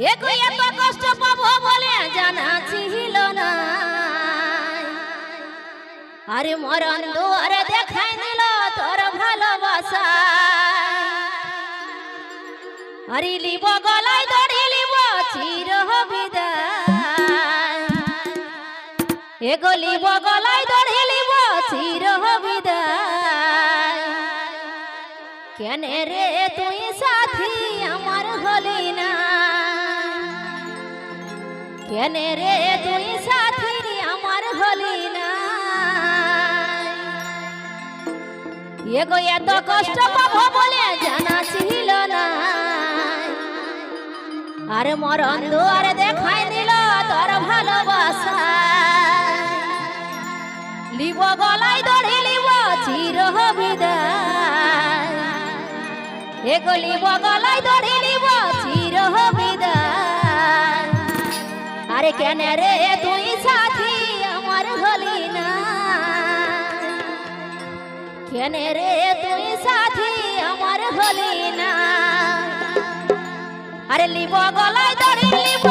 এত কষ্ট পাবো বলে জানা ছিল না। আরে মরণ দুয়ারে দেখাই দিল তোর ভালোবাসা। আরে লিব গলায় দড়ি লিব চির বিদায়। এগো লিব গলায় দড়ি লিব চির বিদায়। কেনে রে তুই সাথী আমার হলি না। কেনে রে তুই সাথী আমার হলি না। এগো এত কষ্ট পাবো বলে জানা ছিল না। আরে মরণ দুয়ারে দেখাই দিল তোর ভালোবাসা। লিব গলায় দড়ি লিব চির বিদায়। এগো লিব গলায় দড়ি লিব চির বিদায়। আরে কেন রে তুই সাথী আমার হলি না। কেন রে তুই সাথী আমার হলি না। আরে লিব গলায় দড়ি লিব